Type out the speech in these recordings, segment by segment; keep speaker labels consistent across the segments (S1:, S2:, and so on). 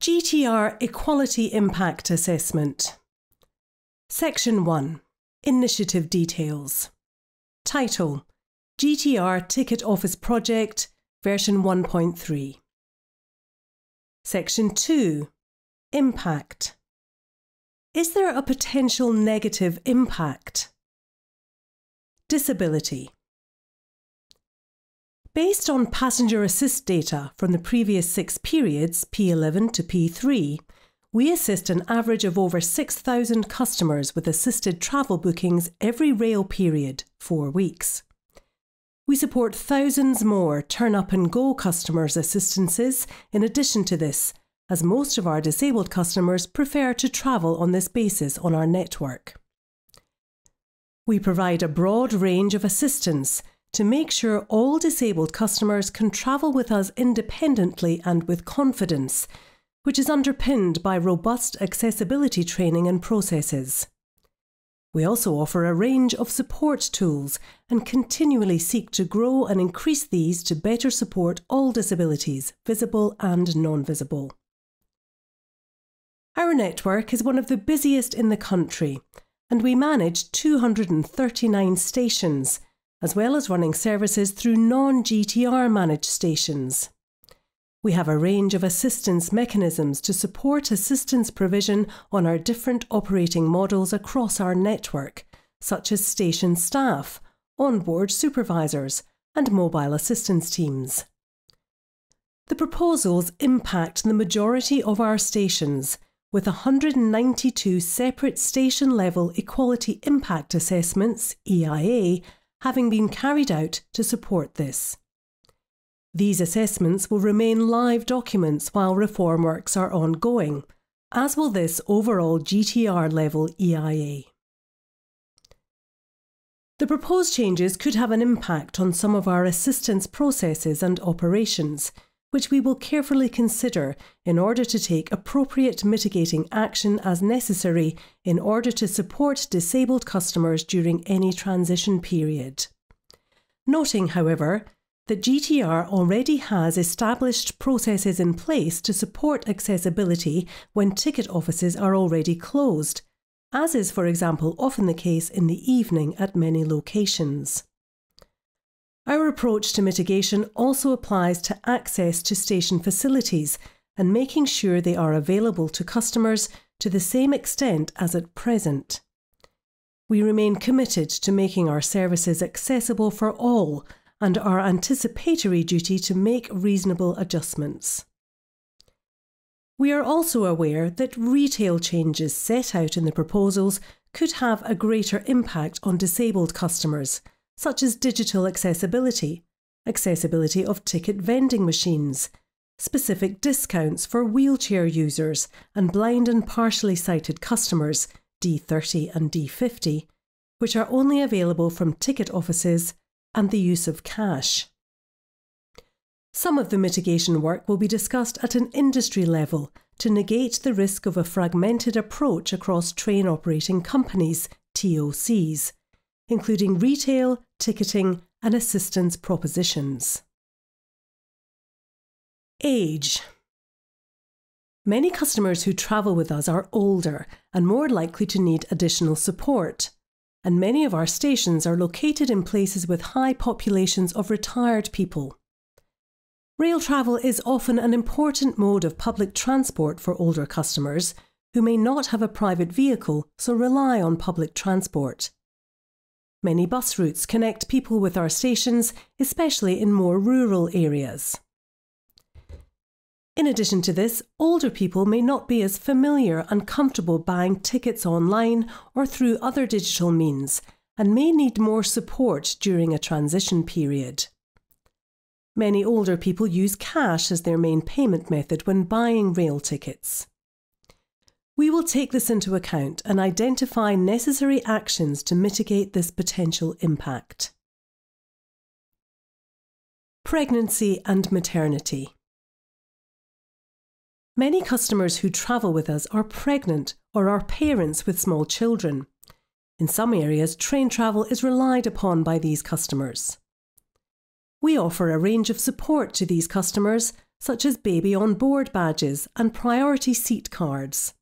S1: GTR Equality Impact Assessment. Section 1. Initiative Details. Title: GTR Ticket Office Project, version 1.3. Section 2. Impact. Is there a potential negative impact? Disability. Based on passenger assist data from the previous 6 periods, P11 to P3, we assist an average of over 6,000 customers with assisted travel bookings every rail period, 4 weeks. We support thousands more turn-up-and-go customers' assistances in addition to this, as most of our disabled customers prefer to travel on this basis on our network. We provide a broad range of assistance to make sure all disabled customers can travel with us independently and with confidence, which is underpinned by robust accessibility training and processes. We also offer a range of support tools and continually seek to grow and increase these to better support all disabilities, visible and non-visible. Our network is one of the busiest in the country, and we manage 239 stations, as well as running services through non-GTR managed stations. We have a range of assistance mechanisms to support assistance provision on our different operating models across our network, such as station staff, onboard supervisors, and mobile assistance teams. The proposals impact the majority of our stations, with 192 separate station-level Equality Impact Assessments, EIA, having been carried out to support this. These assessments will remain live documents while reform works are ongoing, as will this overall GTR-level EIA. The proposed changes could have an impact on some of our assistance processes and operations, which we will carefully consider in order to take appropriate mitigating action as necessary in order to support disabled customers during any transition period. Noting, however, that GTR already has established processes in place to support accessibility when ticket offices are already closed, as is, for example, often the case in the evening at many locations. Our approach to mitigation also applies to access to station facilities and making sure they are available to customers to the same extent as at present. We remain committed to making our services accessible for all and our anticipatory duty to make reasonable adjustments. We are also aware that retail changes set out in the proposals could have a greater impact on disabled customers, such as digital accessibility, accessibility of ticket vending machines, specific discounts for wheelchair users and blind and partially sighted customers, D30 and D50, which are only available from ticket offices, and the use of cash. Some of the mitigation work will be discussed at an industry level to negate the risk of a fragmented approach across train operating companies, TOCs, including retail, ticketing and assistance propositions. Age. Many customers who travel with us are older and more likely to need additional support, and many of our stations are located in places with high populations of retired people. Rail travel is often an important mode of public transport for older customers who may not have a private vehicle, so rely on public transport. Many bus routes connect people with our stations, especially in more rural areas. In addition to this, older people may not be as familiar and comfortable buying tickets online or through other digital means and may need more support during a transition period. Many older people use cash as their main payment method when buying rail tickets. We will take this into account and identify necessary actions to mitigate this potential impact. Pregnancy and maternity. Many customers who travel with us are pregnant or are parents with small children. In some areas, train travel is relied upon by these customers. We offer a range of support to these customers, such as baby on board badges and priority seat cards.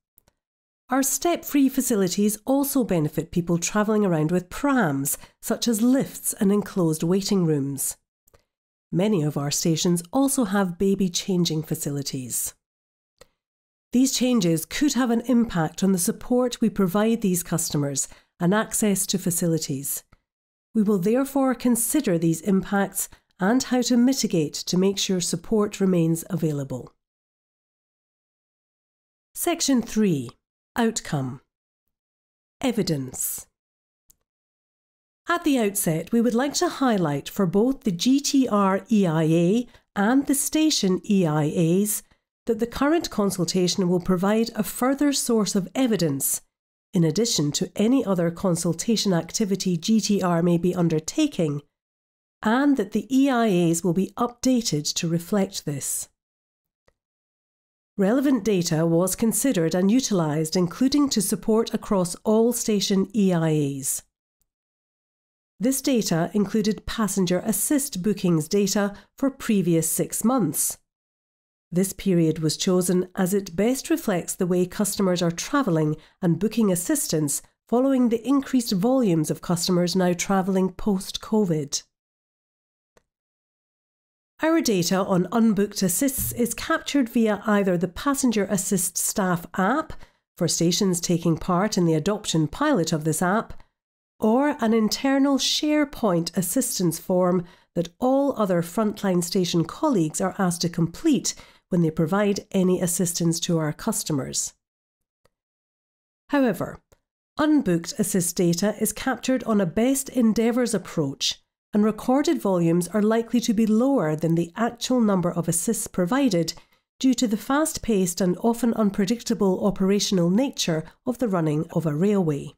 S1: Our step-free facilities also benefit people travelling around with prams, such as lifts and enclosed waiting rooms. Many of our stations also have baby changing facilities. These changes could have an impact on the support we provide these customers and access to facilities. We will therefore consider these impacts and how to mitigate to make sure support remains available. Section 3. Outcome. Evidence. At the outset, we would like to highlight for both the GTR EIA and the station EIAs that the current consultation will provide a further source of evidence, in addition to any other consultation activity GTR may be undertaking, and that the EIAs will be updated to reflect this. Relevant data was considered and utilised, including to support across all station EIAs. This data included passenger assist bookings data for previous 6 months. This period was chosen as it best reflects the way customers are travelling and booking assistance following the increased volumes of customers now travelling post-COVID. Our data on unbooked assists is captured via either the Passenger Assist Staff app, for stations taking part in the adoption pilot of this app, or an internal SharePoint assistance form that all other frontline station colleagues are asked to complete when they provide any assistance to our customers. However, unbooked assist data is captured on a best endeavours approach, and recorded volumes are likely to be lower than the actual number of assists provided due to the fast-paced and often unpredictable operational nature of the running of a railway.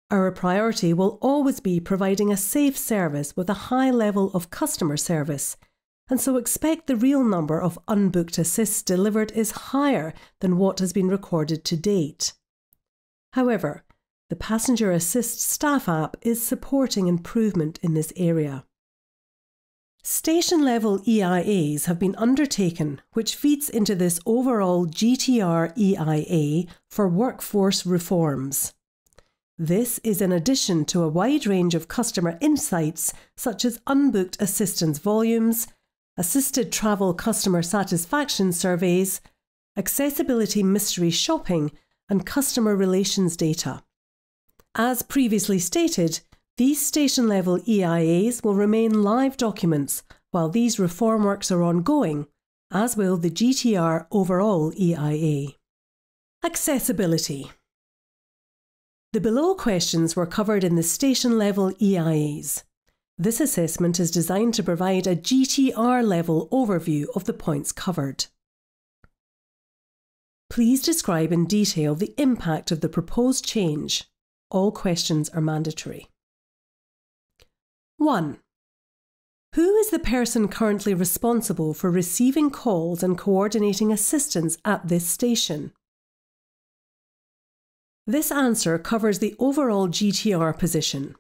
S1: Our priority will always be providing a safe service with a high level of customer service, and so expect the real number of unbooked assists delivered is higher than what has been recorded to date. However, the Passenger Assist Staff app is supporting improvement in this area. Station-level EIAs have been undertaken, which feeds into this overall GTR EIA for workforce reforms. This is in addition to a wide range of customer insights such as unbooked assistance volumes, assisted travel customer satisfaction surveys, accessibility mystery shopping, and customer relations data. As previously stated, these station-level EIAs will remain live documents while these reform works are ongoing, as will the GTR overall EIA. Accessibility. The below questions were covered in the station-level EIAs. This assessment is designed to provide a GTR-level overview of the points covered. Please describe in detail the impact of the proposed change. All questions are mandatory. 1. Who is the person currently responsible for receiving calls and coordinating assistance at this station? This answer covers the overall GTR position.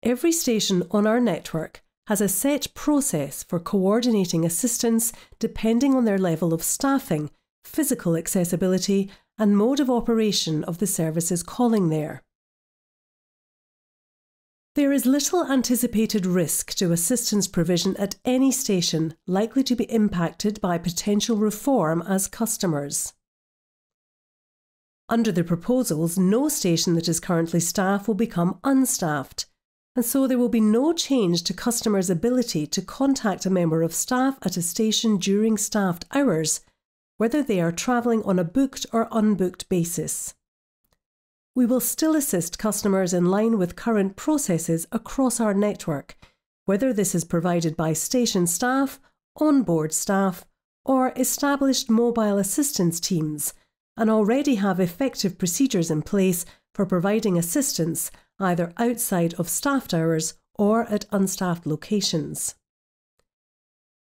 S1: Every station on our network has a set process for coordinating assistance depending on their level of staffing, physical accessibility, and mode of operation of the services calling there. There is little anticipated risk to assistance provision at any station likely to be impacted by potential reform as customers. Under the proposals, no station that is currently staffed will become unstaffed, and so there will be no change to customers' ability to contact a member of staff at a station during staffed hours, whether they are travelling on a booked or unbooked basis. We will still assist customers in line with current processes across our network, whether this is provided by station staff, on-board staff, or established mobile assistance teams, and already have effective procedures in place for providing assistance either outside of staffed hours or at unstaffed locations.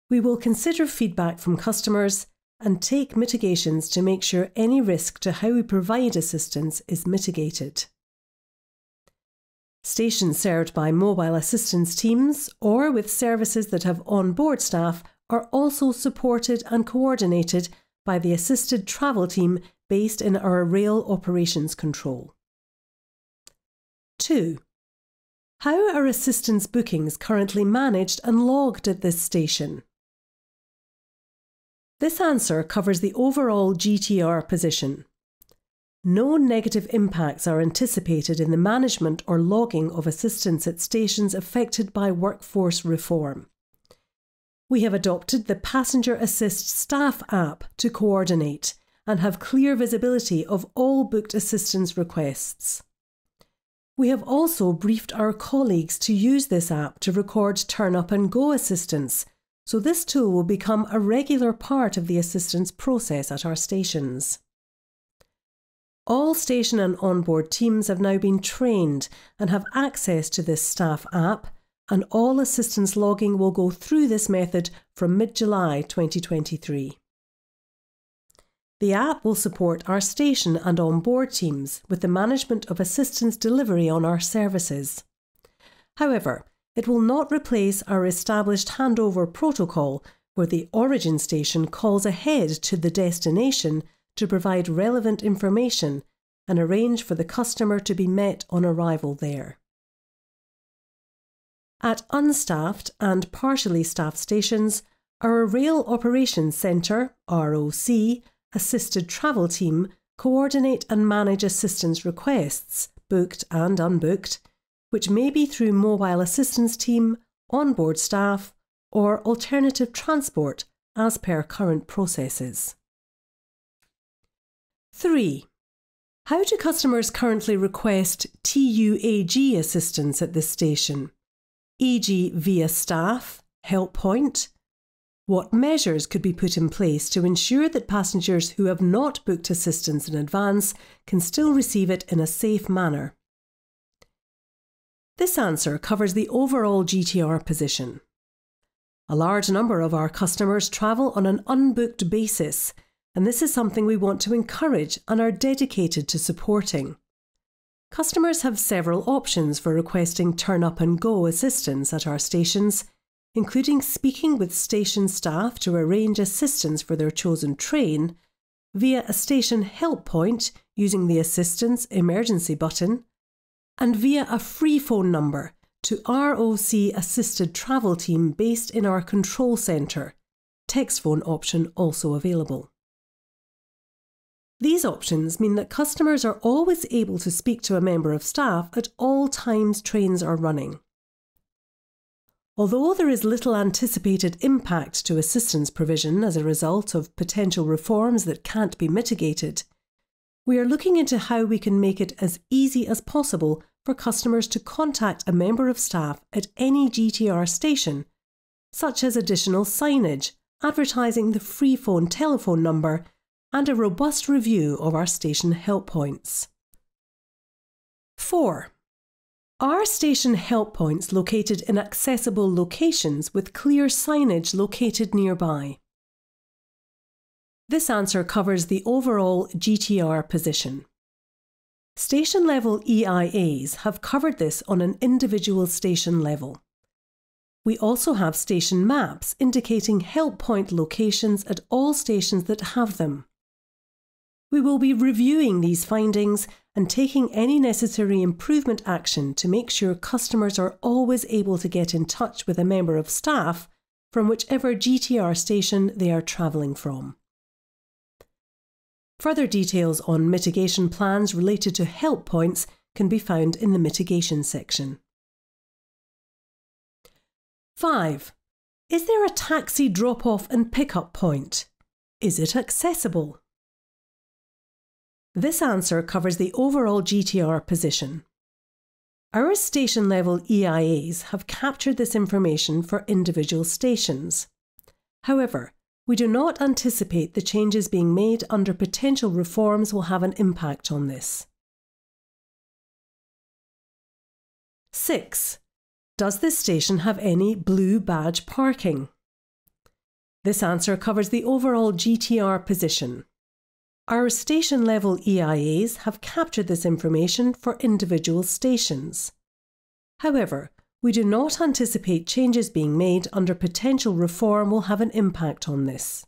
S1: We will consider feedback from customers and take mitigations to make sure any risk to how we provide assistance is mitigated. Stations served by mobile assistance teams or with services that have on-board staff are also supported and coordinated by the assisted travel team based in our rail operations control. 2. How are assistance bookings currently managed and logged at this station? This answer covers the overall GTR position. No negative impacts are anticipated in the management or logging of assistance at stations affected by workforce reform. We have adopted the Passenger Assist Staff app to coordinate and have clear visibility of all booked assistance requests. We have also briefed our colleagues to use this app to record turn-up and go assistance, so this tool will become a regular part of the assistance process at our stations. All station and onboard teams have now been trained and have access to this staff app, and all assistance logging will go through this method from mid-July 2023. The app will support our station and onboard teams with the management of assistance delivery on our services. However, it will not replace our established handover protocol where the origin station calls ahead to the destination to provide relevant information and arrange for the customer to be met on arrival there. At unstaffed and partially staffed stations, our Rail Operations Centre, ROC, assisted travel team coordinate and manage assistance requests, booked and unbooked, which may be through mobile assistance team, onboard staff, or alternative transport as per current processes. 3. How do customers currently request TUAG assistance at this station, e.g. via staff, help point? What measures could be put in place to ensure that passengers who have not booked assistance in advance can still receive it in a safe manner? This answer covers the overall GTR position. A large number of our customers travel on an unbooked basis, and this is something we want to encourage and are dedicated to supporting. Customers have several options for requesting turn-up and go assistance at our stations, including speaking with station staff to arrange assistance for their chosen train, via a station help point using the Assistance Emergency button, and via a free phone number to ROC Assisted Travel Team based in our control centre, text phone option also available. These options mean that customers are always able to speak to a member of staff at all times trains are running. Although there is little anticipated impact to assistance provision as a result of potential reforms that can't be mitigated, we are looking into how we can make it as easy as possible for customers to contact a member of staff at any GTR station, such as additional signage, advertising the free phone telephone number, and a robust review of our station help points. 4. Are station help points located in accessible locations with clear signage located nearby? This answer covers the overall GTR position. Station-level EIAs have covered this on an individual station level. We also have station maps indicating help point locations at all stations that have them. We will be reviewing these findings and taking any necessary improvement action to make sure customers are always able to get in touch with a member of staff from whichever GTR station they are travelling from. Further details on mitigation plans related to help points can be found in the mitigation section. 5. Is there a taxi drop-off and pick-up point? Is it accessible? This answer covers the overall GTR position. Our station-level EIAs have captured this information for individual stations. However, we do not anticipate the changes being made under potential reforms will have an impact on this. 6. Does this station have any blue badge parking? This answer covers the overall GTR position. Our station-level EIAs have captured this information for individual stations. However, We do not anticipate changes being made under potential reform will have an impact on this.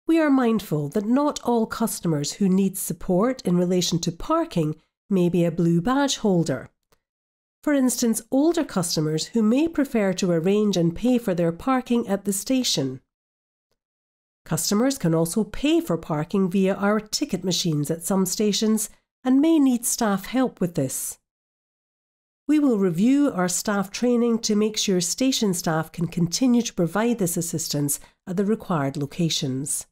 S1: We are mindful that not all customers who need support in relation to parking may be a blue badge holder. For instance, older customers who may prefer to arrange and pay for their parking at the station. Customers can also pay for parking via our ticket machines at some stations and may need staff help with this. We will review our staff training to make sure station staff can continue to provide this assistance at the required locations.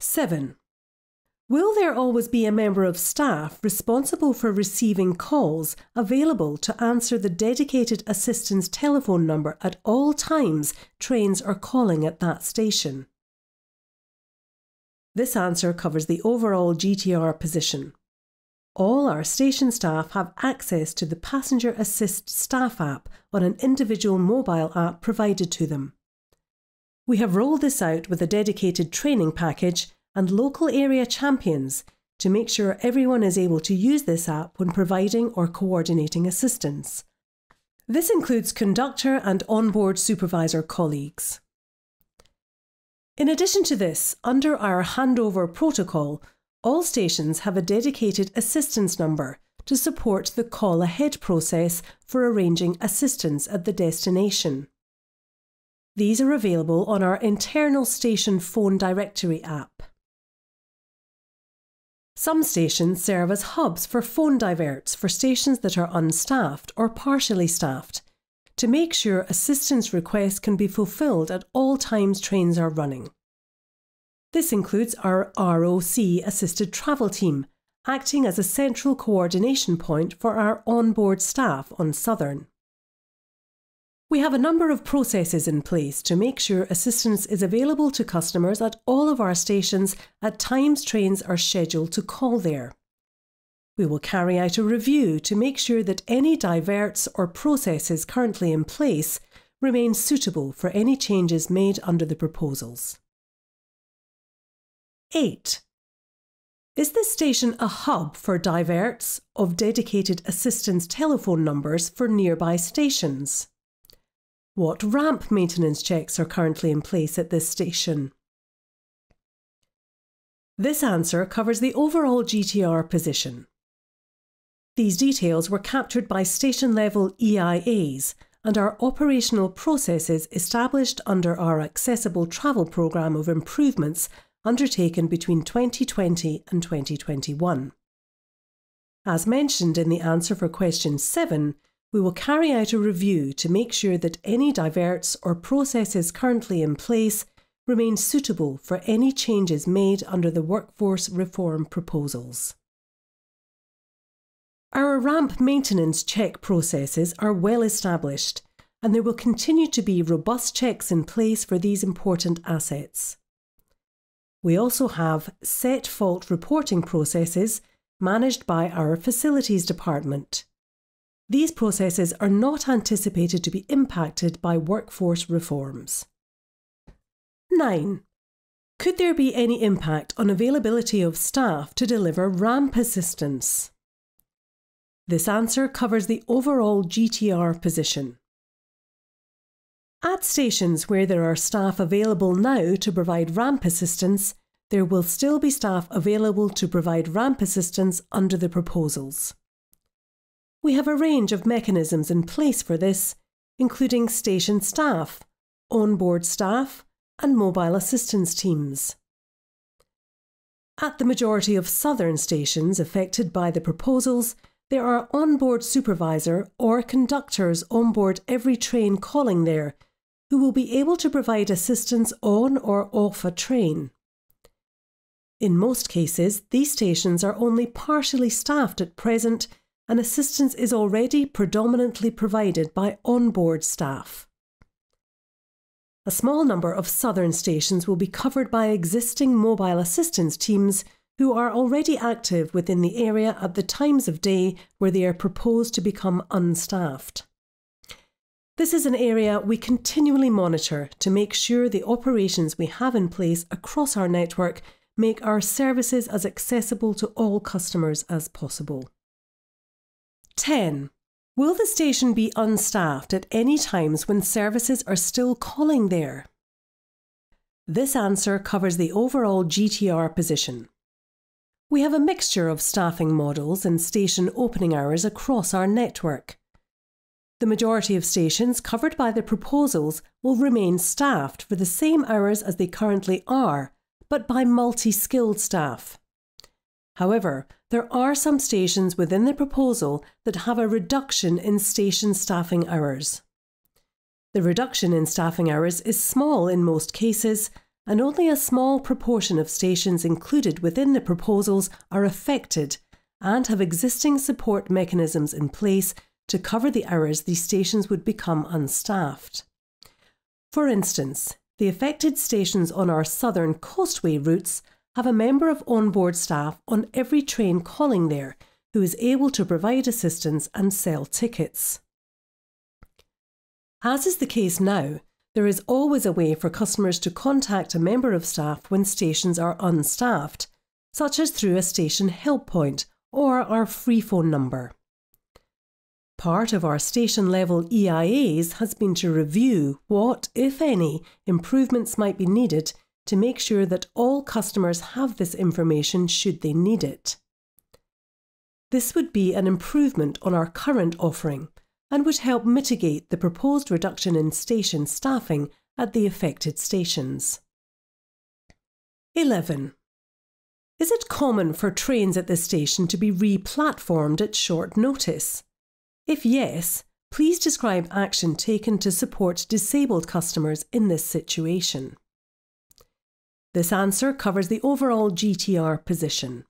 S1: 7. Will there always be a member of staff responsible for receiving calls available to answer the dedicated assistance telephone number at all times trains are calling at that station? This answer covers the overall GTR position. All our station staff have access to the Passenger Assist Staff app on an individual mobile app provided to them. We have rolled this out with a dedicated training package and local area champions to make sure everyone is able to use this app when providing or coordinating assistance. This includes conductor and onboard supervisor colleagues. In addition to this, under our handover protocol, all stations have a dedicated assistance number to support the call ahead process for arranging assistance at the destination. These are available on our internal station phone directory app. Some stations serve as hubs for phone diverts for stations that are unstaffed or partially staffed, to make sure assistance requests can be fulfilled at all times trains are running. This includes our ROC assisted travel team, acting as a central coordination point for our onboard staff on Southern. We have a number of processes in place to make sure assistance is available to customers at all of our stations at times trains are scheduled to call there. We will carry out a review to make sure that any diverts or processes currently in place remain suitable for any changes made under the proposals. 8. Is this station a hub for diverts of dedicated assistance telephone numbers for nearby stations? What ramp maintenance checks are currently in place at this station? This answer covers the overall GTR position. These details were captured by station-level EIAs and are operational processes established under our Accessible Travel Programme of improvements undertaken between 2020 and 2021. As mentioned in the answer for question 7, we will carry out a review to make sure that any diverts or processes currently in place remain suitable for any changes made under the workforce reform proposals. Our ramp maintenance check processes are well established, and there will continue to be robust checks in place for these important assets. We also have set fault reporting processes managed by our facilities department. These processes are not anticipated to be impacted by workforce reforms. 9. Could there be any impact on availability of staff to deliver ramp assistance? This answer covers the overall GTR position. At stations where there are staff available now to provide ramp assistance, there will still be staff available to provide ramp assistance under the proposals. We have a range of mechanisms in place for this, including station staff, onboard staff, and mobile assistance teams. At the majority of Southern stations affected by the proposals, there are onboard supervisor or conductors onboard every train calling there, who will be able to provide assistance on or off a train. In most cases, these stations are only partially staffed at present, and assistance is already predominantly provided by onboard staff. A small number of Southern stations will be covered by existing mobile assistance teams who are already active within the area at the times of day where they are proposed to become unstaffed. This is an area we continually monitor to make sure the operations we have in place across our network make our services as accessible to all customers as possible. 10. Will the station be unstaffed at any times when services are still calling there? This answer covers the overall GTR position. We have a mixture of staffing models and station opening hours across our network. The majority of stations covered by the proposals will remain staffed for the same hours as they currently are, but by multi-skilled staff. However, there are some stations within the proposal that have a reduction in station staffing hours. The reduction in staffing hours is small in most cases, and only a small proportion of stations included within the proposals are affected and have existing support mechanisms in place to cover the hours these stations would become unstaffed. For instance, the affected stations on our southern coastway routes have a member of onboard staff on every train calling there who is able to provide assistance and sell tickets. As is the case now, there is always a way for customers to contact a member of staff when stations are unstaffed, such as through a station help point or our free phone number. Part of our station-level EIAs has been to review what, if any, improvements might be needed to make sure that all customers have this information should they need it. This would be an improvement on our current offering and would help mitigate the proposed reduction in station staffing at the affected stations. 11. Is it common for trains at this station to be re-platformed at short notice? If yes, please describe action taken to support disabled customers in this situation. This answer covers the overall GTR position.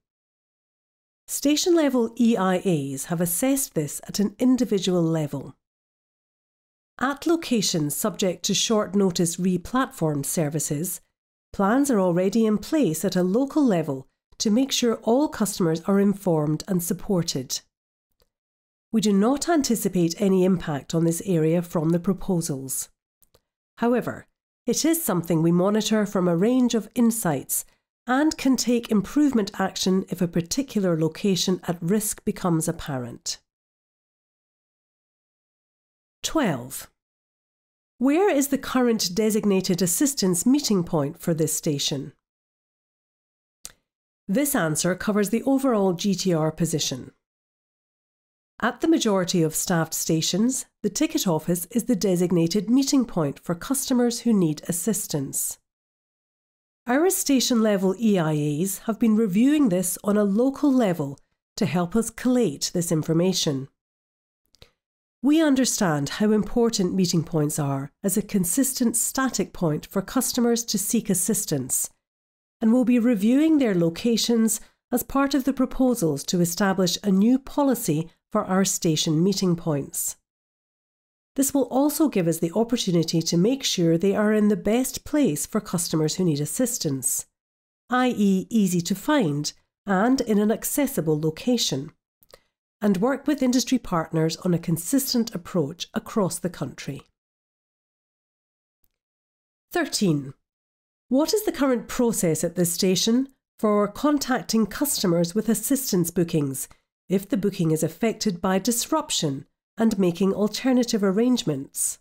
S1: Station-level EIAs have assessed this at an individual level. At locations subject to short-notice re-platformed services, plans are already in place at a local level to make sure all customers are informed and supported. We do not anticipate any impact on this area from the proposals. However, it is something we monitor from a range of insights and can take improvement action if a particular location at risk becomes apparent. 12. Where is the current designated assistance meeting point for this station? This answer covers the overall GTR position. At the majority of staffed stations, the ticket office is the designated meeting point for customers who need assistance. Our station-level EIAs have been reviewing this on a local level to help us collate this information. We understand how important meeting points are as a consistent static point for customers to seek assistance, and will be reviewing their locations as part of the proposals to establish a new policy for our station meeting points. This will also give us the opportunity to make sure they are in the best place for customers who need assistance, i.e. easy to find and in an accessible location, and work with industry partners on a consistent approach across the country. 13. What is the current process at this station for contacting customers with assistance bookings if the booking is affected by disruption and making alternative arrangements?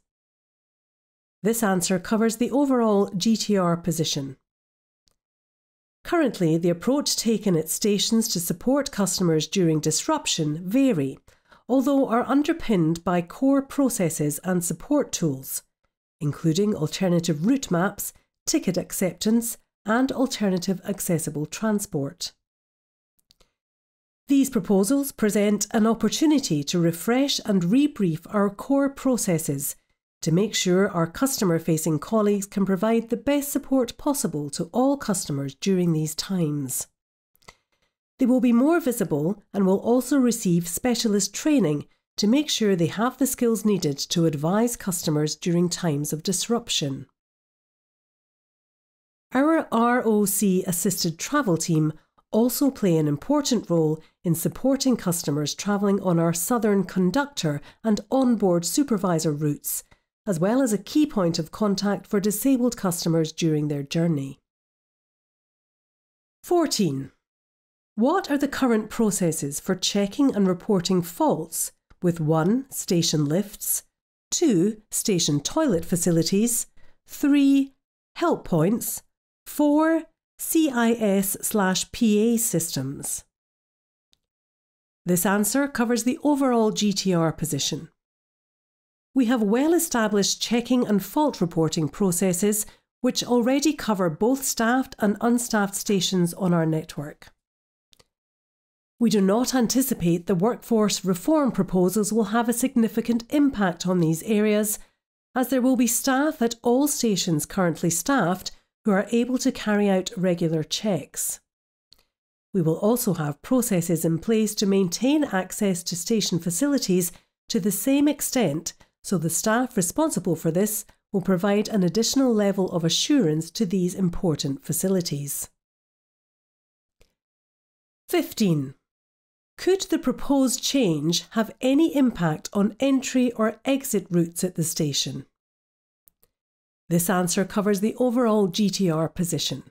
S1: This answer covers the overall GTR position. Currently, the approach taken at stations to support customers during disruption vary, although are underpinned by core processes and support tools, including alternative route maps, ticket acceptance, and alternative accessible transport. These proposals present an opportunity to refresh and rebrief our core processes to make sure our customer-facing colleagues can provide the best support possible to all customers during these times. They will be more visible and will also receive specialist training to make sure they have the skills needed to advise customers during times of disruption. Our ROC-assisted travel team also play an important role in supporting customers travelling on our southern conductor and onboard supervisor routes, as well as a key point of contact for disabled customers during their journey. 14. What are the current processes for checking and reporting faults with 1. Station lifts, 2. Station toilet facilities, 3. Help points, 4. CIS/PA systems. This answer covers the overall GTR position. We have well-established checking and fault reporting processes which already cover both staffed and unstaffed stations on our network. We do not anticipate the workforce reform proposals will have a significant impact on these areas, as there will be staff at all stations currently staffed who are able to carry out regular checks. We will also have processes in place to maintain access to station facilities to the same extent, so the staff responsible for this will provide an additional level of assurance to these important facilities. 15. Could the proposed change have any impact on entry or exit routes at the station? This answer covers the overall GTR position.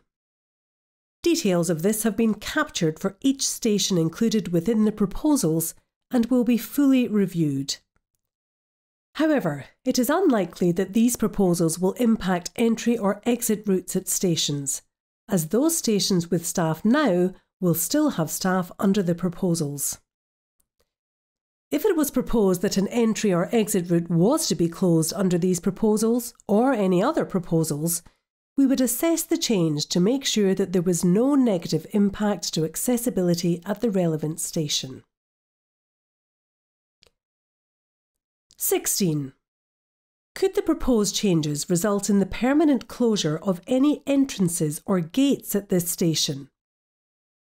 S1: Details of this have been captured for each station included within the proposals and will be fully reviewed. However, it is unlikely that these proposals will impact entry or exit routes at stations, as those stations with staff now will still have staff under the proposals. If it was proposed that an entry or exit route was to be closed under these proposals or any other proposals, we would assess the change to make sure that there was no negative impact to accessibility at the relevant station. 16. Could the proposed changes result in the permanent closure of any entrances or gates at this station?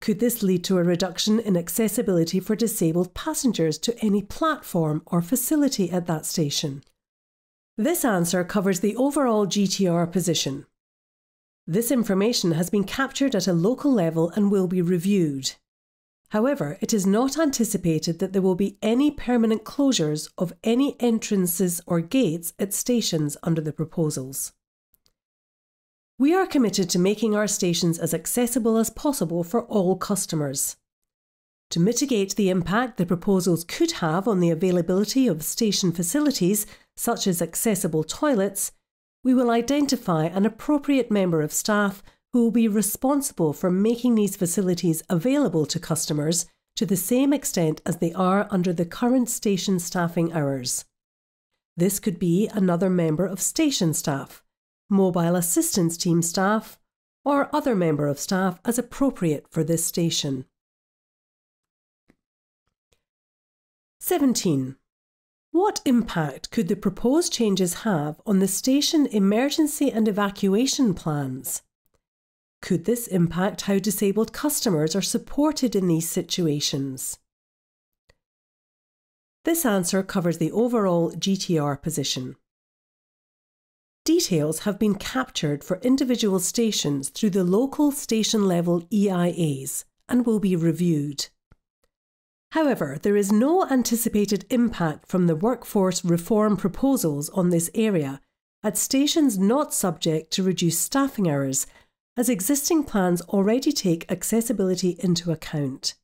S1: Could this lead to a reduction in accessibility for disabled passengers to any platform or facility at that station? This answer covers the overall GTR position. This information has been captured at a local level and will be reviewed. However, it is not anticipated that there will be any permanent closures of any entrances or gates at stations under the proposals. We are committed to making our stations as accessible as possible for all customers. To mitigate the impact the proposals could have on the availability of station facilities, such as accessible toilets, we will identify an appropriate member of staff who will be responsible for making these facilities available to customers to the same extent as they are under the current station staffing hours. This could be another member of station staff, mobile assistance team staff, or other member of staff as appropriate for this station. 17. What impact could the proposed changes have on the station emergency and evacuation plans? Could this impact how disabled customers are supported in these situations? This answer covers the overall GTR position. Details have been captured for individual stations through the local station-level EIAs and will be reviewed. However, there is no anticipated impact from the workforce reform proposals on this area at stations not subject to reduced staffing hours, as existing plans already take accessibility into account.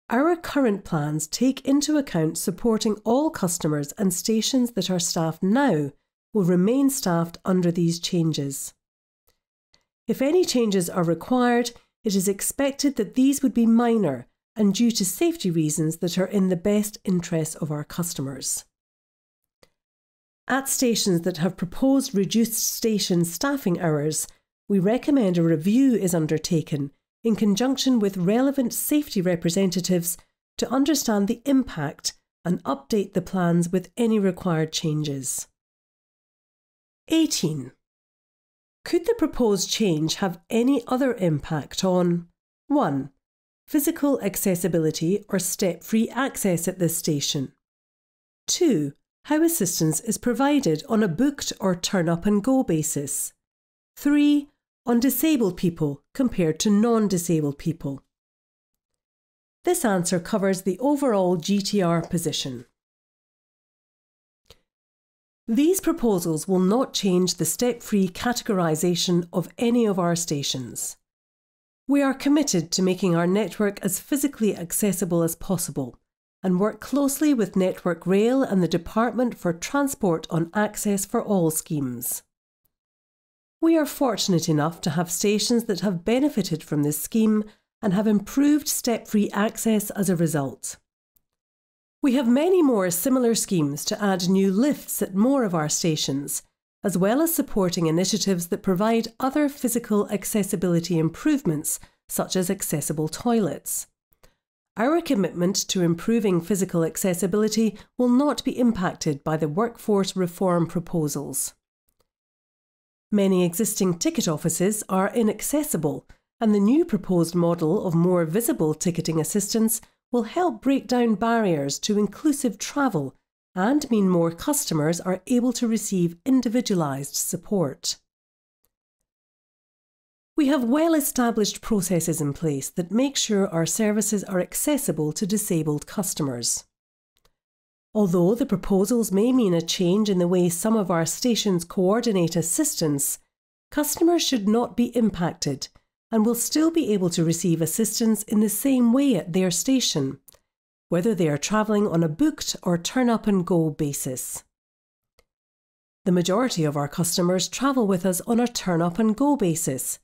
S1: Our current plans take into account supporting all customers, and stations that are staffed now will remain staffed under these changes. If any changes are required, it is expected that these would be minor and due to safety reasons that are in the best interest of our customers. At stations that have proposed reduced station staffing hours, we recommend a review is undertaken in conjunction with relevant safety representatives to understand the impact and update the plans with any required changes. 18. Could the proposed change have any other impact on 1. Physical accessibility or step-free access at this station? 2. How assistance is provided on a booked or turn-up-and-go basis? 3. On disabled people compared to non-disabled people? This answer covers the overall GTR position. These proposals will not change the step-free categorisation of any of our stations. We are committed to making our network as physically accessible as possible, and work closely with Network Rail and the Department for Transport on Access for All schemes. We are fortunate enough to have stations that have benefited from this scheme and have improved step-free access as a result. We have many more similar schemes to add new lifts at more of our stations, as well as supporting initiatives that provide other physical accessibility improvements, such as accessible toilets. Our commitment to improving physical accessibility will not be impacted by the workforce reform proposals. Many existing ticket offices are inaccessible, and the new proposed model of more visible ticketing assistance will help break down barriers to inclusive travel and mean more customers are able to receive individualised support. We have well-established processes in place that make sure our services are accessible to disabled customers. Although the proposals may mean a change in the way some of our stations coordinate assistance, customers should not be impacted and will still be able to receive assistance in the same way at their station, whether they are travelling on a booked or turn-up-and-go basis. The majority of our customers travel with us on a turn-up-and-go basis,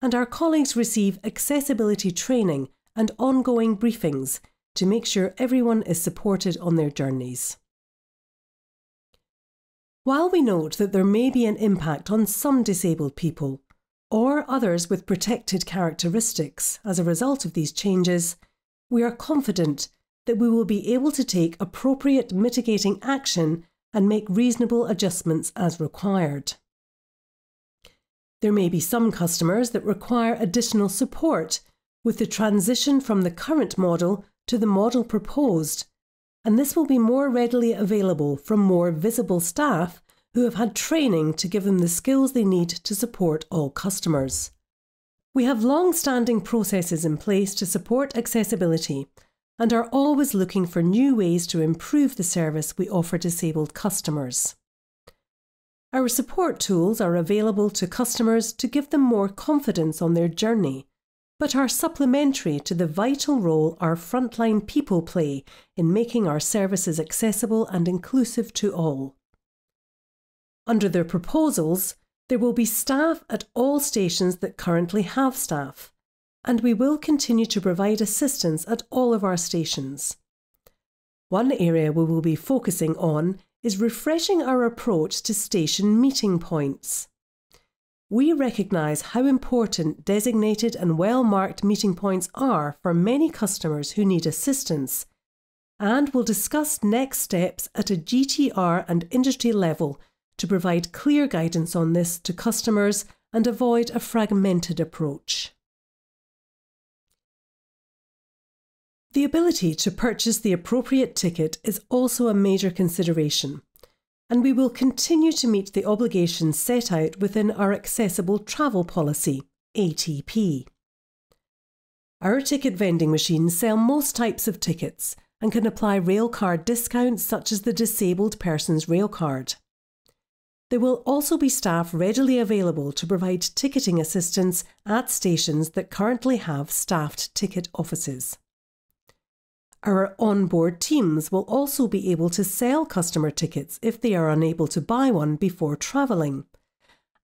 S1: and our colleagues receive accessibility training and ongoing briefings to make sure everyone is supported on their journeys. While we note that there may be an impact on some disabled people, or others with protected characteristics as a result of these changes, we are confident that we will be able to take appropriate mitigating action and make reasonable adjustments as required. There may be some customers that require additional support with the transition from the current model to the model proposed, and this will be more readily available from more visible staff who have had training to give them the skills they need to support all customers. We have long-standing processes in place to support accessibility and are always looking for new ways to improve the service we offer disabled customers. Our support tools are available to customers to give them more confidence on their journey, but are supplementary to the vital role our frontline people play in making our services accessible and inclusive to all. Under their proposals, there will be staff at all stations that currently have staff, and we will continue to provide assistance at all of our stations. One area we will be focusing on is refreshing our approach to station meeting points. We recognise how important designated and well-marked meeting points are for many customers who need assistance, and will discuss next steps at a GTR and industry level to provide clear guidance on this to customers and avoid a fragmented approach. The ability to purchase the appropriate ticket is also a major consideration, and we will continue to meet the obligations set out within our Accessible Travel Policy, ATP. Our ticket vending machines sell most types of tickets and can apply railcard discounts such as the Disabled Person's Railcard. There will also be staff readily available to provide ticketing assistance at stations that currently have staffed ticket offices. Our onboard teams will also be able to sell customer tickets if they are unable to buy one before travelling.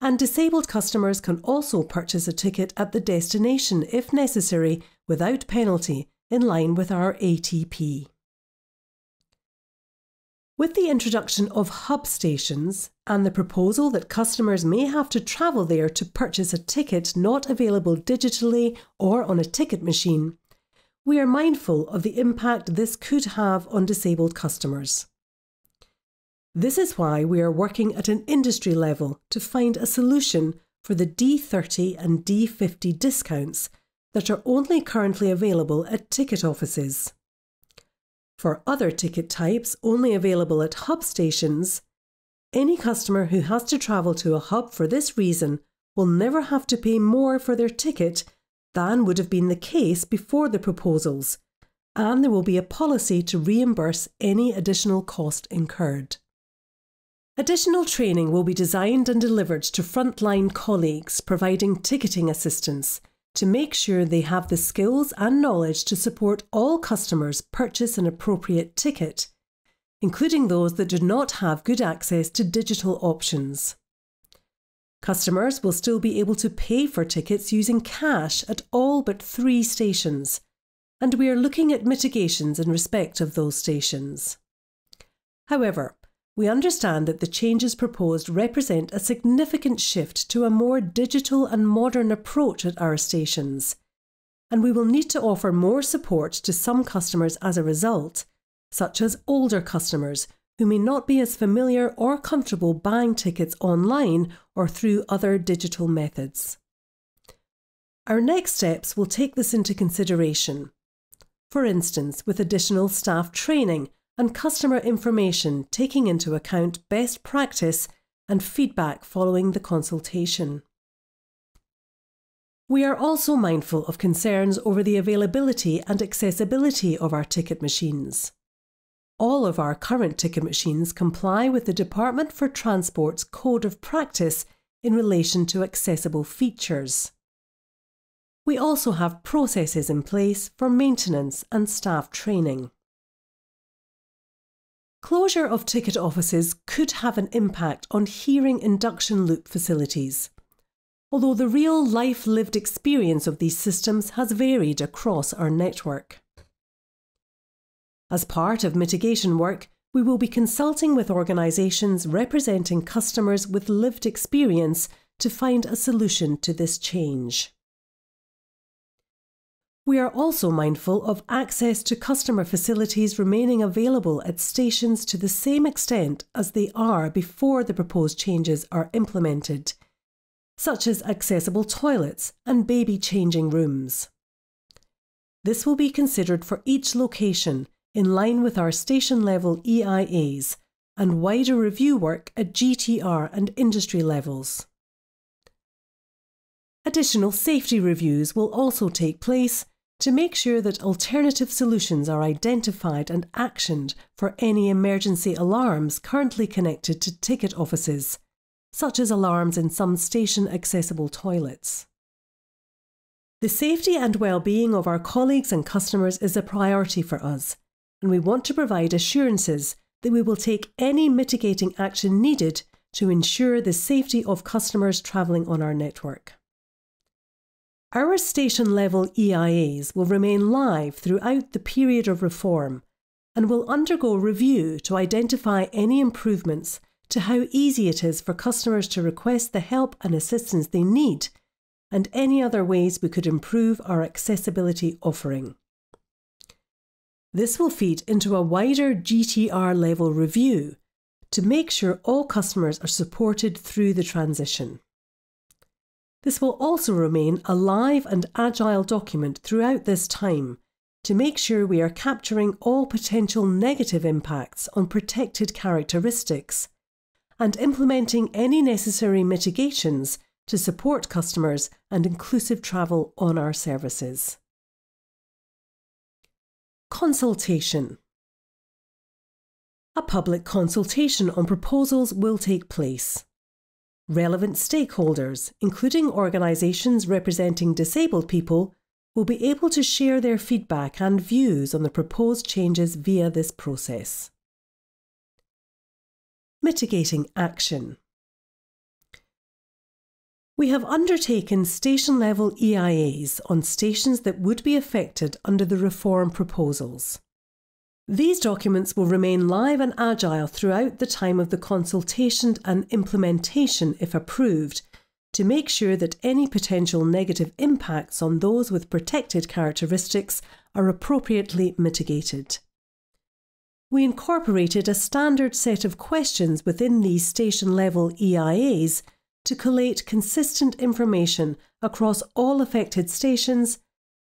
S1: And disabled customers can also purchase a ticket at the destination if necessary without penalty, in line with our ATP. With the introduction of hub stations and the proposal that customers may have to travel there to purchase a ticket not available digitally or on a ticket machine, we are mindful of the impact this could have on disabled customers. This is why we are working at an industry level to find a solution for the D30 and D50 discounts that are only currently available at ticket offices. For other ticket types only available at hub stations, any customer who has to travel to a hub for this reason will never have to pay more for their ticket than would have been the case before the proposals, and there will be a policy to reimburse any additional cost incurred. Additional training will be designed and delivered to frontline colleagues providing ticketing assistance, to make sure they have the skills and knowledge to support all customers purchase an appropriate ticket, including those that do not have good access to digital options. Customers will still be able to pay for tickets using cash at all but 3 stations, and we are looking at mitigations in respect of those stations. However, we understand that the changes proposed represent a significant shift to a more digital and modern approach at our stations, and we will need to offer more support to some customers as a result, such as older customers who may not be as familiar or comfortable buying tickets online or through other digital methods. Our next steps will take this into consideration, for instance, with additional staff training and customer information taking into account best practice and feedback following the consultation. We are also mindful of concerns over the availability and accessibility of our ticket machines. All of our current ticket machines comply with the Department for Transport's Code of Practice in relation to accessible features. We also have processes in place for maintenance and staff training. Closure of ticket offices could have an impact on hearing induction loop facilities, although the real-life lived experience of these systems has varied across our network. As part of mitigation work, we will be consulting with organisations representing customers with lived experience to find a solution to this change. We are also mindful of access to customer facilities remaining available at stations to the same extent as they are before the proposed changes are implemented, such as accessible toilets and baby changing rooms. This will be considered for each location in line with our station-level EIAs and wider review work at GTR and industry levels. Additional safety reviews will also take place to make sure that alternative solutions are identified and actioned for any emergency alarms currently connected to ticket offices, such as alarms in some station-accessible toilets. The safety and well-being of our colleagues and customers is a priority for us, and we want to provide assurances that we will take any mitigating action needed to ensure the safety of customers travelling on our network. Our station-level EIAs will remain live throughout the period of reform and will undergo review to identify any improvements to how easy it is for customers to request the help and assistance they need, and any other ways we could improve our accessibility offering. This will feed into a wider GTR-level review to make sure all customers are supported through the transition. This will also remain a live and agile document throughout this time to make sure we are capturing all potential negative impacts on protected characteristics and implementing any necessary mitigations to support customers and inclusive travel on our services. Consultation. A public consultation on proposals will take place. Relevant stakeholders, including organisations representing disabled people, will be able to share their feedback and views on the proposed changes via this process. Mitigating action. We have undertaken station-level EIAs on stations that would be affected under the reform proposals. These documents will remain live and agile throughout the time of the consultation and implementation, if approved, to make sure that any potential negative impacts on those with protected characteristics are appropriately mitigated. We incorporated a standard set of questions within these station-level EIAs to collate consistent information across all affected stations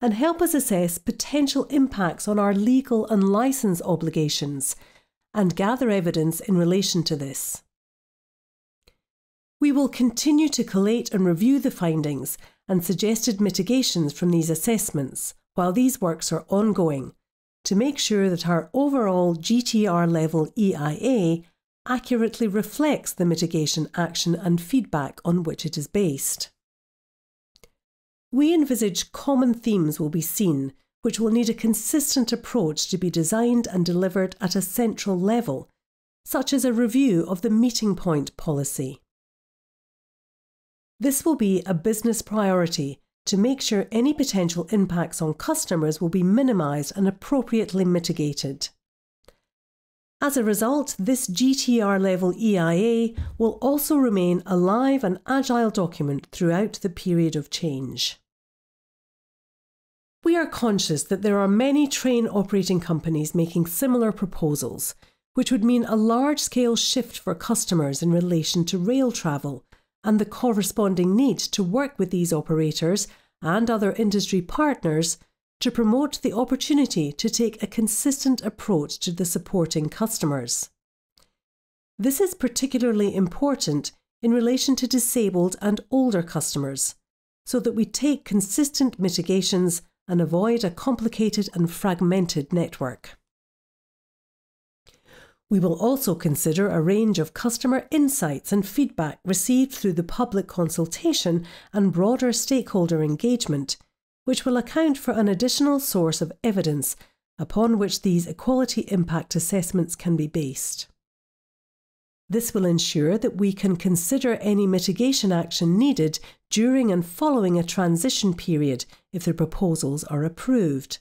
S1: and help us assess potential impacts on our legal and licence obligations and gather evidence in relation to this. We will continue to collate and review the findings and suggested mitigations from these assessments while these works are ongoing to make sure that our overall GTR-level EIA accurately reflects the mitigation action and feedback on which it is based. We envisage common themes will be seen, which will need a consistent approach to be designed and delivered at a central level, such as a review of the meeting point policy. This will be a business priority to make sure any potential impacts on customers will be minimised and appropriately mitigated. As a result, this GTR-level EIA will also remain a live and agile document throughout the period of change. We are conscious that there are many train operating companies making similar proposals, which would mean a large-scale shift for customers in relation to rail travel and the corresponding need to work with these operators and other industry partners to promote the opportunity to take a consistent approach to the supporting customers. This is particularly important in relation to disabled and older customers, so that we take consistent mitigations and avoid a complicated and fragmented network. We will also consider a range of customer insights and feedback received through the public consultation and broader stakeholder engagement, which will account for an additional source of evidence upon which these equality impact assessments can be based. This will ensure that we can consider any mitigation action needed during and following a transition period if the proposals are approved.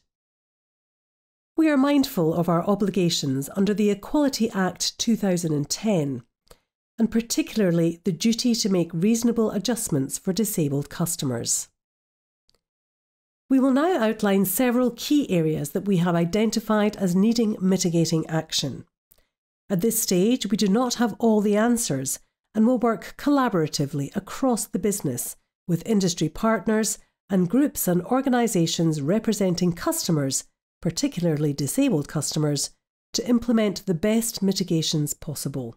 S1: We are mindful of our obligations under the Equality Act 2010, and particularly the duty to make reasonable adjustments for disabled customers. We will now outline several key areas that we have identified as needing mitigating action. At this stage, we do not have all the answers and will work collaboratively across the business with industry partners and groups and organisations representing customers, particularly disabled customers, to implement the best mitigations possible.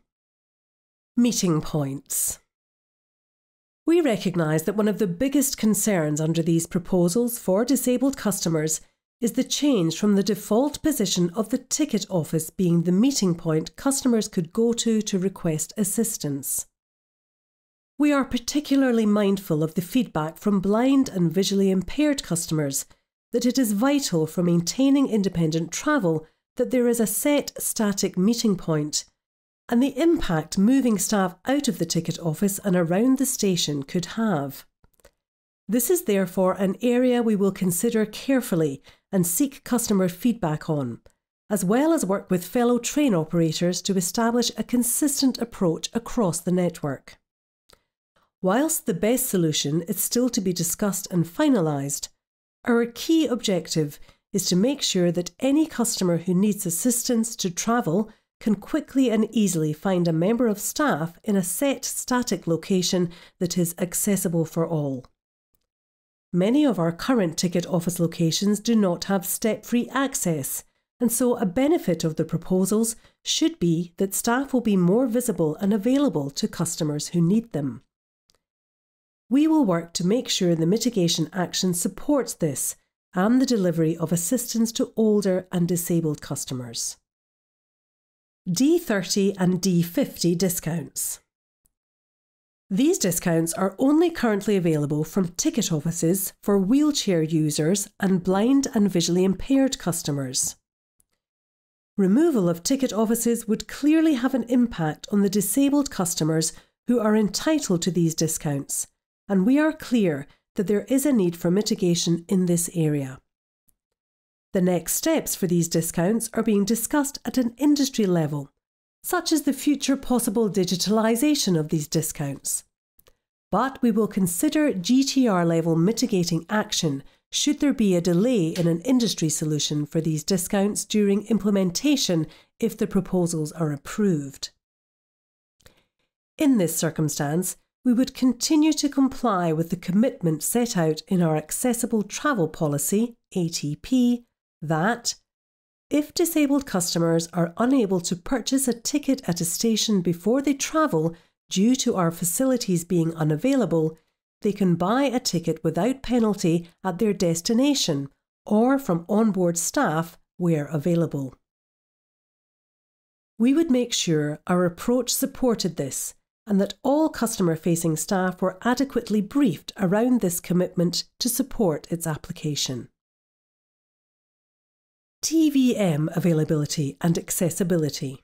S1: Meeting points. We recognise that one of the biggest concerns under these proposals for disabled customers is the change from the default position of the ticket office being the meeting point customers could go to request assistance. We are particularly mindful of the feedback from blind and visually impaired customers that it is vital for maintaining independent travel that there is a set static meeting point, and the impact moving staff out of the ticket office and around the station could have. This is therefore an area we will consider carefully and seek customer feedback on, as well as work with fellow train operators to establish a consistent approach across the network. Whilst the best solution is still to be discussed and finalised, our key objective is to make sure that any customer who needs assistance to travel can quickly and easily find a member of staff in a set static location that is accessible for all. Many of our current ticket office locations do not have step-free access, and so a benefit of the proposals should be that staff will be more visible and available to customers who need them. We will work to make sure the mitigation action supports this and the delivery of assistance to older and disabled customers. D30 and D50 discounts. These discounts are only currently available from ticket offices for wheelchair users and blind and visually impaired customers. Removal of ticket offices would clearly have an impact on the disabled customers who are entitled to these discounts, and we are clear that there is a need for mitigation in this area. The next steps for these discounts are being discussed at an industry level, such as the future possible digitalisation of these discounts. But we will consider GTR-level mitigating action should there be a delay in an industry solution for these discounts during implementation if the proposals are approved. In this circumstance, we would continue to comply with the commitment set out in our Accessible Travel Policy, ATP, that if disabled customers are unable to purchase a ticket at a station before they travel due to our facilities being unavailable, they can buy a ticket without penalty at their destination or from onboard staff where available. We would make sure our approach supported this and that all customer-facing staff were adequately briefed around this commitment to support its application. TVM availability and accessibility.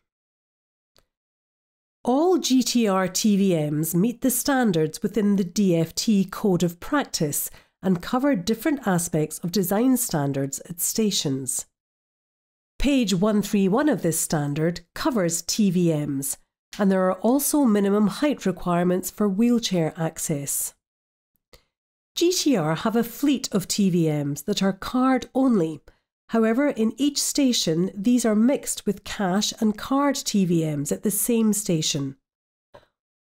S1: All GTR TVMs meet the standards within the DFT Code of Practice and cover different aspects of design standards at stations. Page 131 of this standard covers TVMs, and there are also minimum height requirements for wheelchair access. GTR have a fleet of TVMs that are card only. However, in each station, these are mixed with cash and card TVMs at the same station.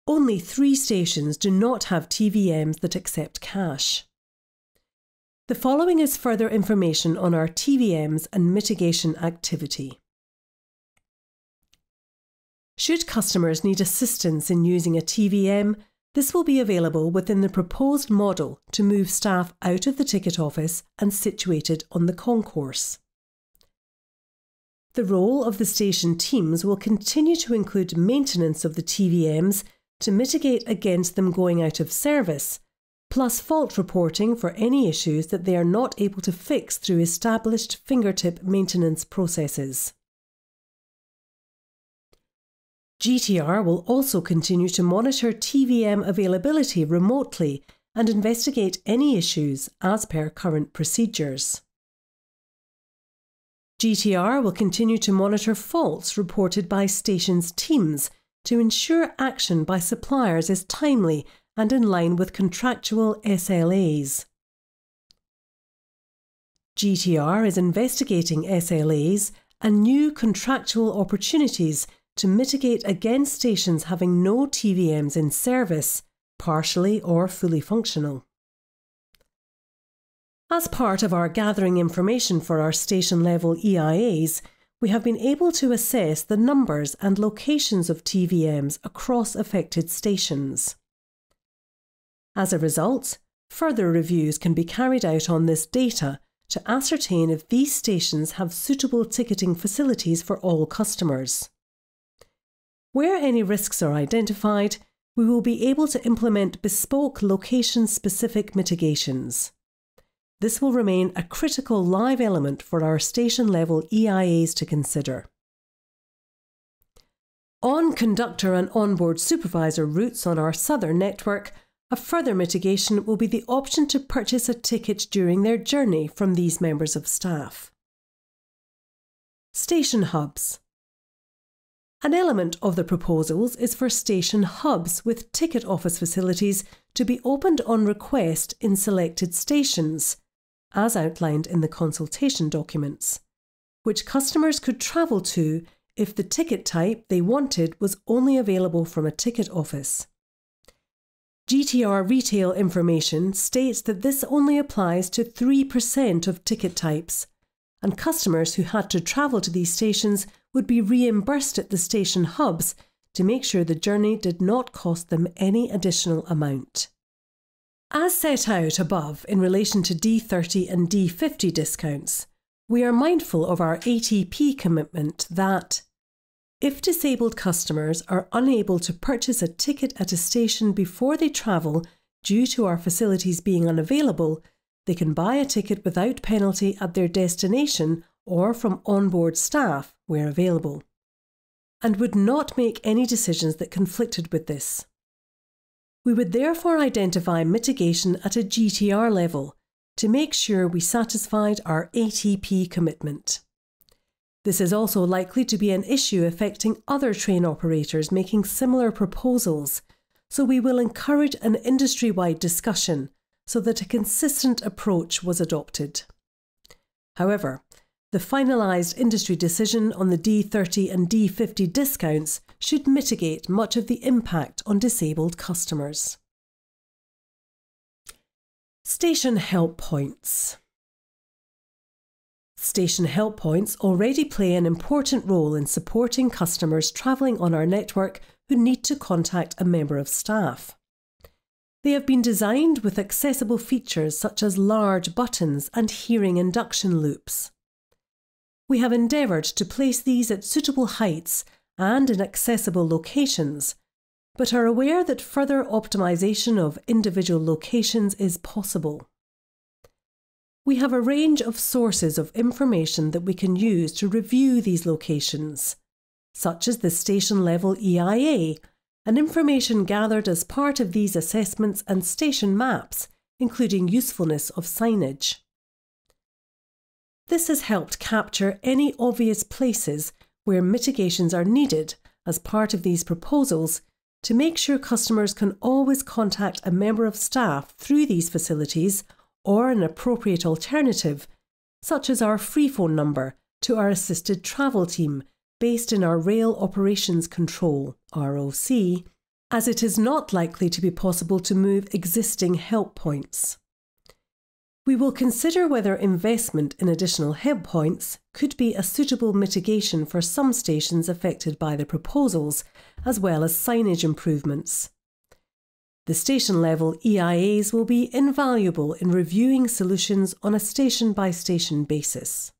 S1: Only 3 stations do not have TVMs that accept cash. The following is further information on our TVMs and mitigation activity. Should customers need assistance in using a TVM, this will be available within the proposed model to move staff out of the ticket office and situated on the concourse. The role of the station teams will continue to include maintenance of the TVMs to mitigate against them going out of service, plus fault reporting for any issues that they are not able to fix through established fingertip maintenance processes. GTR will also continue to monitor TVM availability remotely and investigate any issues as per current procedures. GTR will continue to monitor faults reported by stations teams to ensure action by suppliers is timely and in line with contractual SLAs. GTR is investigating SLAs and new contractual opportunities to mitigate against stations having no TVMs in service, partially or fully functional. As part of our gathering information for our station-level EIAs, we have been able to assess the numbers and locations of TVMs across affected stations. As a result, further reviews can be carried out on this data to ascertain if these stations have suitable ticketing facilities for all customers. Where any risks are identified, we will be able to implement bespoke location-specific mitigations. This will remain a critical live element for our station-level EIAs to consider. On conductor and onboard supervisor routes on our southern network, a further mitigation will be the option to purchase a ticket during their journey from these members of staff. Station hubs. An element of the proposals is for station hubs with ticket office facilities to be opened on request in selected stations, as outlined in the consultation documents, which customers could travel to if the ticket type they wanted was only available from a ticket office. GTR retail information states that this only applies to 3% of ticket types, and customers who had to travel to these stations would be reimbursed at the station hubs to make sure the journey did not cost them any additional amount. As set out above in relation to D30 and D50 discounts, we are mindful of our ATP commitment that if disabled customers are unable to purchase a ticket at a station before they travel due to our facilities being unavailable, they can buy a ticket without penalty at their destination or from onboard staff where available, and would not make any decisions that conflicted with this. We would therefore identify mitigation at a GTR level to make sure we satisfied our ATP commitment. This is also likely to be an issue affecting other train operators making similar proposals, so we will encourage an industry-wide discussion so that a consistent approach was adopted. However, the finalised industry decision on the D30 and D50 discounts should mitigate much of the impact on disabled customers. Station help points. Station help points already play an important role in supporting customers travelling on our network who need to contact a member of staff. They have been designed with accessible features such as large buttons and hearing induction loops. We have endeavoured to place these at suitable heights and in accessible locations, but are aware that further optimization of individual locations is possible. We have a range of sources of information that we can use to review these locations, such as the station-level EIA, and information gathered as part of these assessments and station maps, including usefulness of signage. This has helped capture any obvious places where mitigations are needed as part of these proposals to make sure customers can always contact a member of staff through these facilities or an appropriate alternative, such as our free phone number to our assisted travel team based in our Rail Operations Control, ROC, as it is not likely to be possible to move existing help points. We will consider whether investment in additional help points could be a suitable mitigation for some stations affected by the proposals, as well as signage improvements. The station-level EIAs will be invaluable in reviewing solutions on a station-by-station basis.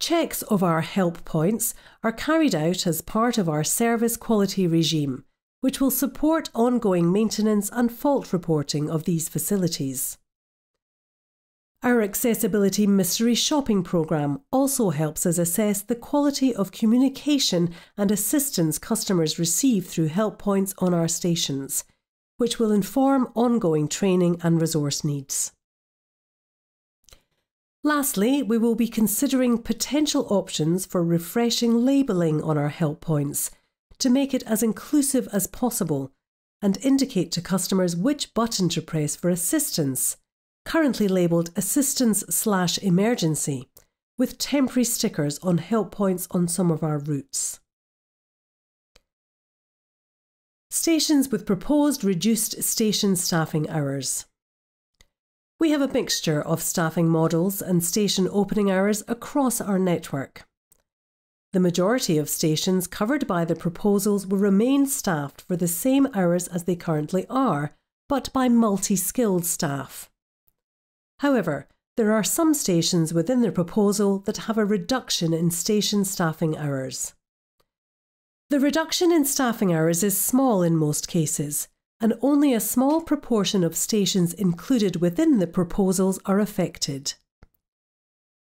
S1: Checks of our help points are carried out as part of our service quality regime, which will support ongoing maintenance and fault reporting of these facilities. Our Accessibility Mystery Shopping programme also helps us assess the quality of communication and assistance customers receive through help points on our stations, which will inform ongoing training and resource needs. Lastly, we will be considering potential options for refreshing labelling on our help points to make it as inclusive as possible and indicate to customers which button to press for assistance, currently labelled Assistance/Emergency, with temporary stickers on help points on some of our routes. Stations with proposed reduced station staffing hours. We have a mixture of staffing models and station opening hours across our network. The majority of stations covered by the proposals will remain staffed for the same hours as they currently are, but by multi-skilled staff. However, there are some stations within the proposal that have a reduction in station staffing hours. The reduction in staffing hours is small in most cases, and only a small proportion of stations included within the proposals are affected.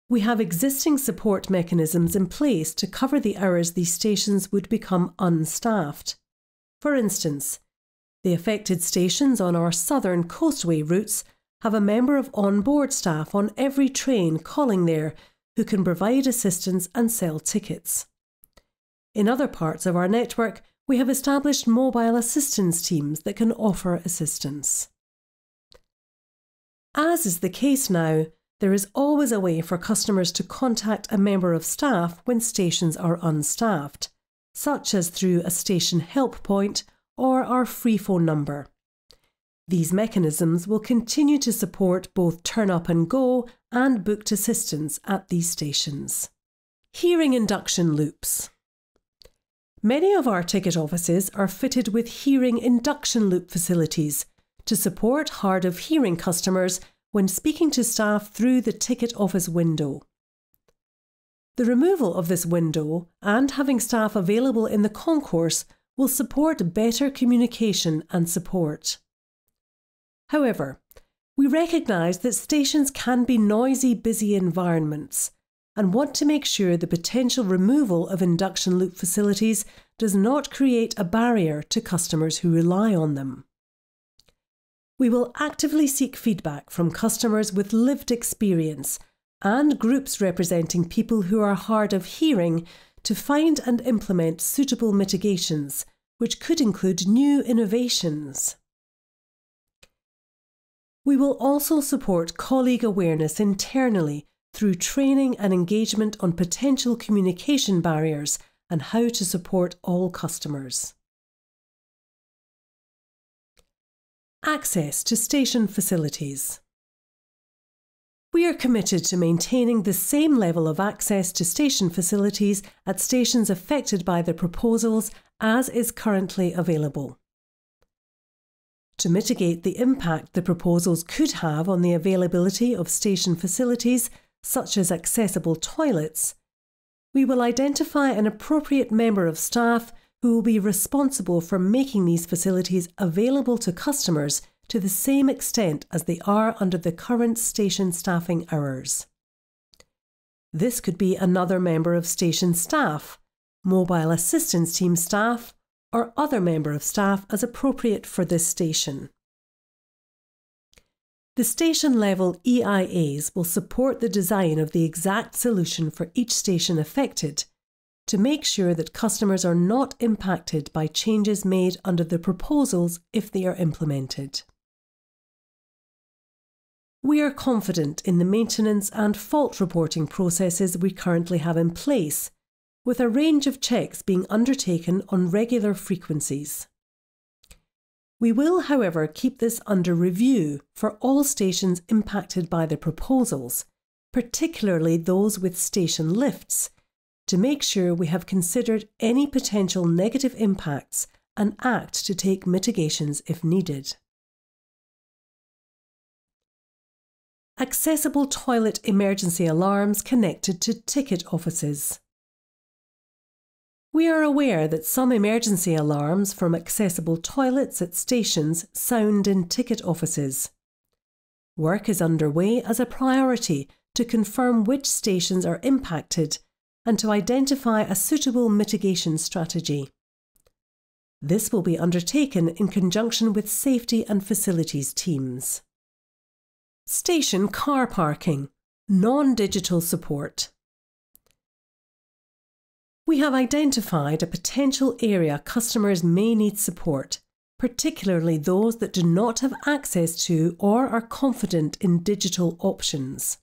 S1: We have existing support mechanisms in place to cover the hours these stations would become unstaffed. For instance, the affected stations on our southern coastway routes have a member of on-board staff on every train calling there who can provide assistance and sell tickets. In other parts of our network, we have established mobile assistance teams that can offer assistance. As is the case now, there is always a way for customers to contact a member of staff when stations are unstaffed, such as through a station help point or our free phone number. These mechanisms will continue to support both turn up and go and booked assistance at these stations. Hearing induction loops. Many of our ticket offices are fitted with hearing induction loop facilities to support hard of hearing customers when speaking to staff through the ticket office window. The removal of this window and having staff available in the concourse will support better communication and support. However, we recognise that stations can be noisy, busy environments and want to make sure the potential removal of induction loop facilities does not create a barrier to customers who rely on them. We will actively seek feedback from customers with lived experience and groups representing people who are hard of hearing to find and implement suitable mitigations, which could include new innovations. We will also support colleague awareness internally through training and engagement on potential communication barriers and how to support all customers. Access to station facilities. We are committed to maintaining the same level of access to station facilities at stations affected by the proposals as is currently available. To mitigate the impact the proposals could have on the availability of station facilities, such as accessible toilets, we will identify an appropriate member of staff who will be responsible for making these facilities available to customers to the same extent as they are under the current station staffing hours. This could be another member of station staff, mobile assistance team staff, or other member of staff as appropriate for this station. The station-level EIAs will support the design of the exact solution for each station affected to make sure that customers are not impacted by changes made under the proposals if they are implemented. We are confident in the maintenance and fault reporting processes we currently have in place, with a range of checks being undertaken on regular frequencies. We will, however, keep this under review for all stations impacted by the proposals, particularly those with station lifts, to make sure we have considered any potential negative impacts and act to take mitigations if needed. Accessible toilet emergency alarms connected to ticket offices. We are aware that some emergency alarms from accessible toilets at stations sound in ticket offices. Work is underway as a priority to confirm which stations are impacted and to identify a suitable mitigation strategy. This will be undertaken in conjunction with safety and facilities teams. Station car parking, non-digital support. We have identified a potential area customers may need support, particularly those that do not have access to or are confident in digital options.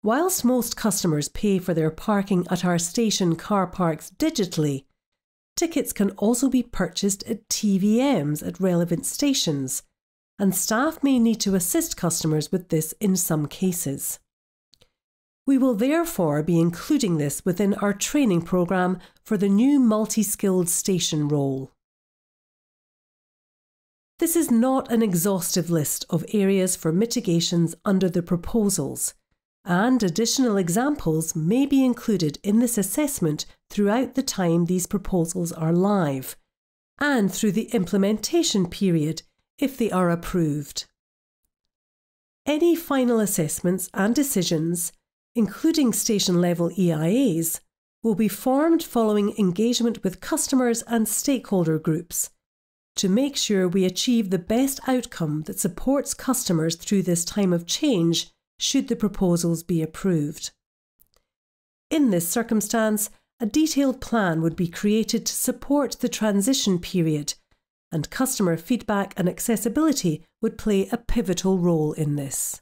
S1: Whilst most customers pay for their parking at our station car parks digitally, tickets can also be purchased at TVMs at relevant stations, and staff may need to assist customers with this in some cases. We will therefore be including this within our training programme for the new multi-skilled station role. This is not an exhaustive list of areas for mitigations under the proposals, and additional examples may be included in this assessment throughout the time these proposals are live, and through the implementation period if they are approved. Any final assessments and decisions, including station-level EIAs, will be formed following engagement with customers and stakeholder groups to make sure we achieve the best outcome that supports customers through this time of change should the proposals be approved. In this circumstance, a detailed plan would be created to support the transition period, and customer feedback and accessibility would play a pivotal role in this.